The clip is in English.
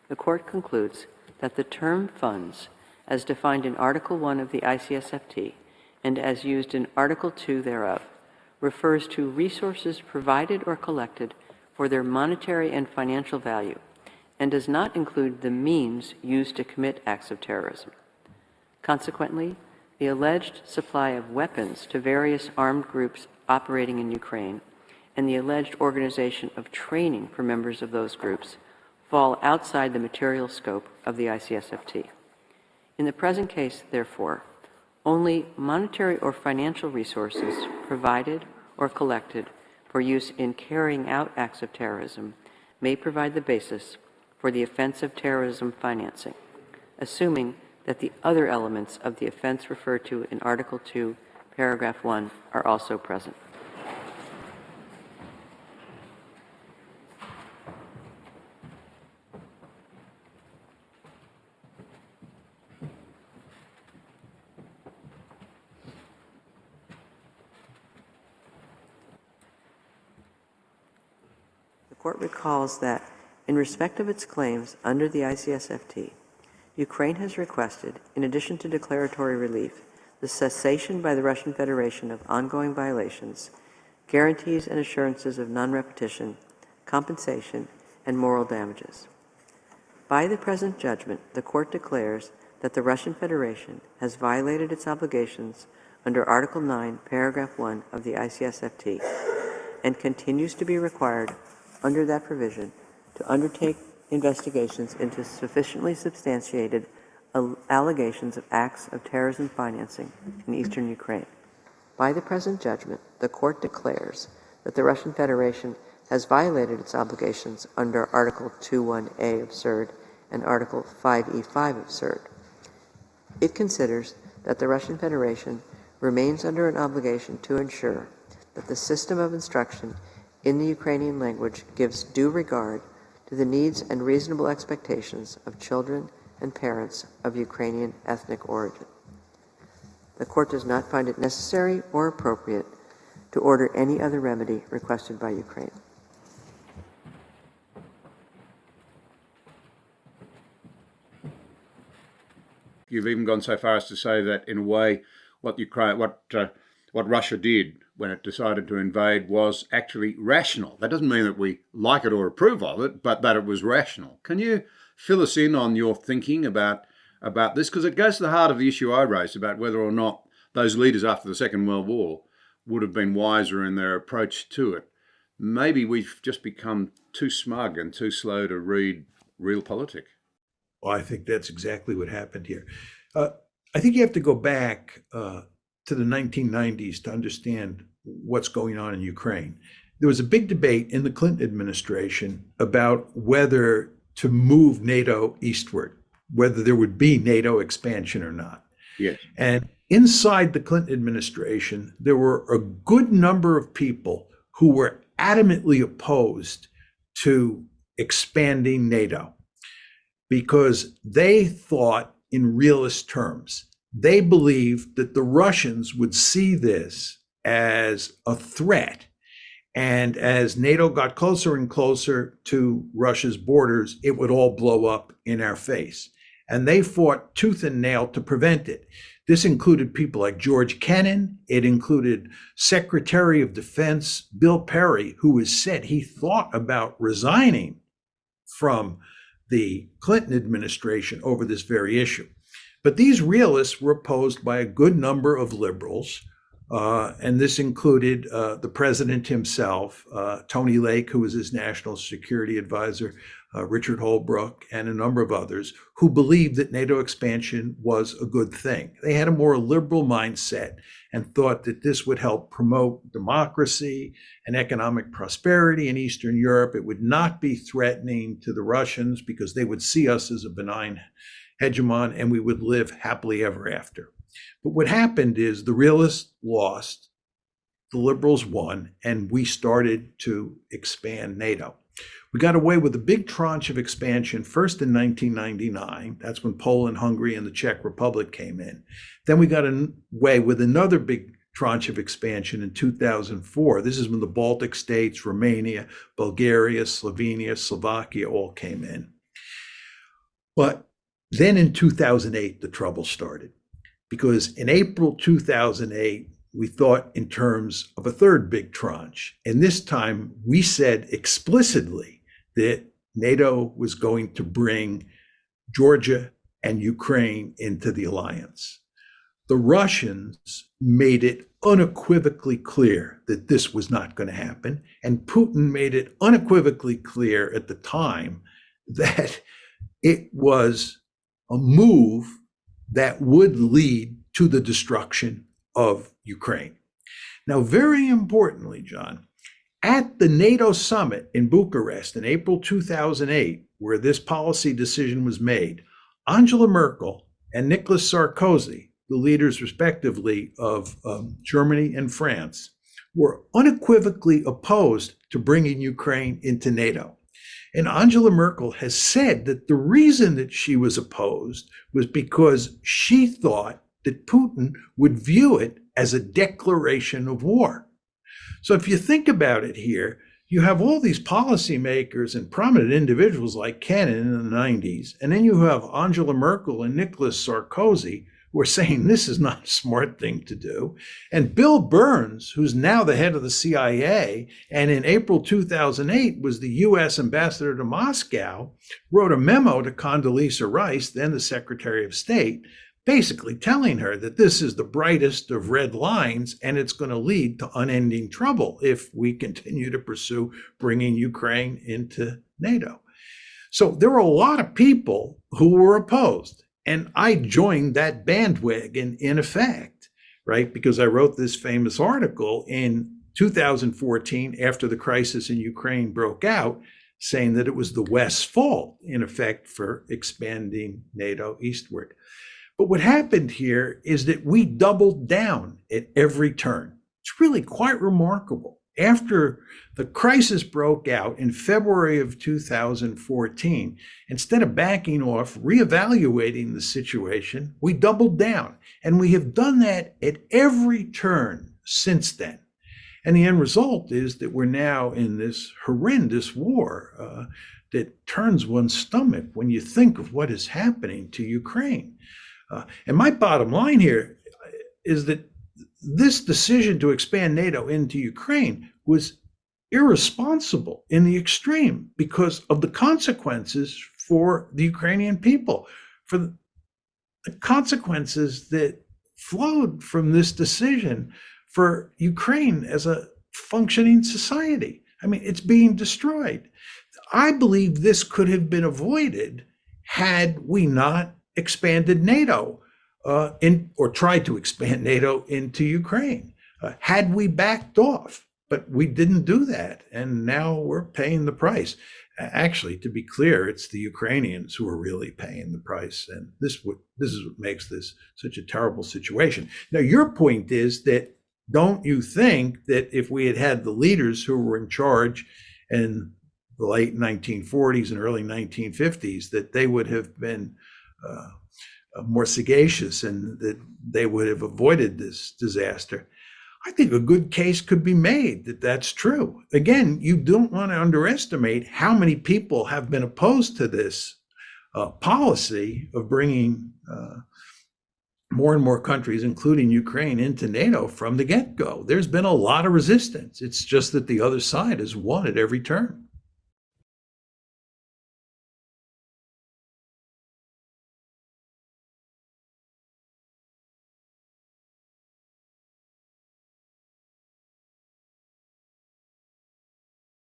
the Court concludes that the term funds, as defined in Article 1 of the ICSFT and as used in Article 2 thereof, refers to resources provided or collected for their monetary and financial value, and does not include the means used to commit acts of terrorism. Consequently, the alleged supply of weapons to various armed groups operating in Ukraine and the alleged organization of training for members of those groups fall outside the material scope of the ICSFT. In the present case, therefore, only monetary or financial resources provided or collected for use in carrying out acts of terrorism may provide the basis for the offense of terrorism financing, assuming that the other elements of the offense referred to in Article 2, Paragraph 1 are also present. The Court recalls that, in respect of its claims under the ICSFT, Ukraine has requested, in addition to declaratory relief, the cessation by the Russian Federation of ongoing violations, guarantees and assurances of non-repetition, compensation, and moral damages. By the present judgment, the Court declares that the Russian Federation has violated its obligations under Article 9, Paragraph 1 of the ICSFT, and continues to be required under that provision to undertake investigations into sufficiently substantiated allegations of acts of terrorism financing in eastern Ukraine. By the present judgment, the Court declares that the Russian Federation has violated its obligations under Article 2.1a absurd and Article 5e5 absurd. It considers that the Russian Federation remains under an obligation to ensure that the system of instruction in the Ukrainian language gives due regard to the needs and reasonable expectations of children and parents of Ukrainian ethnic origin. The Court does not find it necessary or appropriate to order any other remedy requested by Ukraine. You've even gone so far as to say that, in a way, what Russia did when it decided to invade was actually rational. That doesn't mean that we like it or approve of it, but that it was rational. Can you fill us in on your thinking about this? Because it goes to the heart of the issue I raised about whether or not those leaders after the Second World War would have been wiser in their approach to it. Maybe we've just become too smug and too slow to read real politics. Well, I think that's exactly what happened here. I think you have to go back to the 1990s to understand what's going on in Ukraine. There was a big debate in the Clinton administration about whether to move NATO eastward, whether there would be NATO expansion or not. Yes. And inside the Clinton administration, there were a good number of people who were adamantly opposed to expanding NATO because they thought in realist terms. They believed that the Russians would see this as a threat. And as NATO got closer and closer to Russia's borders, it would all blow up in our face. And they fought tooth and nail to prevent it. This included people like George Kennan. It included Secretary of Defense Bill Perry, who has said he thought about resigning from the Clinton administration over this very issue. But these realists were opposed by a good number of liberals, and this included the president himself, Tony Lake, who was his national security advisor, Richard Holbrooke, and a number of others who believed that NATO expansion was a good thing. They had a more liberal mindset and thought that this would help promote democracy and economic prosperity in Eastern Europe. It would not be threatening to the Russians because they would see us as a benign hegemon, and we would live happily ever after. But what happened is the realists lost, the liberals won, and we started to expand NATO. We got away with a big tranche of expansion first in 1999. That's when Poland, Hungary, and the Czech Republic came in. Then we got away with another big tranche of expansion in 2004. This is when the Baltic states, Romania, Bulgaria, Slovenia all came in. But then in 2008, the trouble started, because in April 2008, we thought in terms of a third big tranche. And this time we said explicitly that NATO was going to bring Georgia and Ukraine into the alliance. The Russians made it unequivocally clear that this was not going to happen. And Putin made it unequivocally clear at the time that it was a move that would lead to the destruction of Ukraine. Now, very importantly, John, at the NATO summit in Bucharest in April 2008, where this policy decision was made, Angela Merkel and Nicolas Sarkozy, the leaders respectively of Germany and France, were unequivocally opposed to bringing Ukraine into NATO. And Angela Merkel has said that the reason that she was opposed was because she thought that Putin would view it as a declaration of war. So if you think about it here, you have all these policymakers and prominent individuals like Kennan in the 90s, and then you have Angela Merkel and Nicolas Sarkozy, who are saying this is not a smart thing to do. And Bill Burns, who's now the head of the CIA, and in April 2008 was the US ambassador to Moscow, wrote a memo to Condoleezza Rice, then the Secretary of State, basically telling her that this is the brightest of red lines and it's going to lead to unending trouble if we continue to pursue bringing Ukraine into NATO. So there were a lot of people who were opposed. And I joined that bandwagon in effect, right? Because I wrote this famous article in 2014 after the crisis in Ukraine broke out, saying that it was the West's fault, in effect, for expanding NATO eastward. But what happened here is that we doubled down at every turn. It's really quite remarkable. After the crisis broke out in February of 2014, instead of backing off, reevaluating the situation, we doubled down. And we have done that at every turn since then. And the end result is that we're now in this horrendous war that turns one's stomach when you think of what is happening to Ukraine. And my bottom line here is that this decision to expand NATO into Ukraine was irresponsible in the extreme because of the consequences for the Ukrainian people, for the consequences that flowed from this decision for Ukraine as a functioning society. I mean, it's being destroyed. I believe this could have been avoided had we not expanded NATO or tried to expand NATO into Ukraine. Had we backed off, but we didn't do that, and now we're paying the price. Actually, to be clear, it's the Ukrainians who are really paying the price, and this is what makes this such a terrible situation. Now, your point is that don't you think that if we had had the leaders who were in charge in the late 1940s and early 1950s, that they would have been more sagacious and that they would have avoided this disaster? I think a good case could be made that that's true. Again, you don't want to underestimate how many people have been opposed to this policy of bringing more and more countries, including Ukraine, into NATO from the get-go. There's been a lot of resistance. It's just that the other side has won at every turn.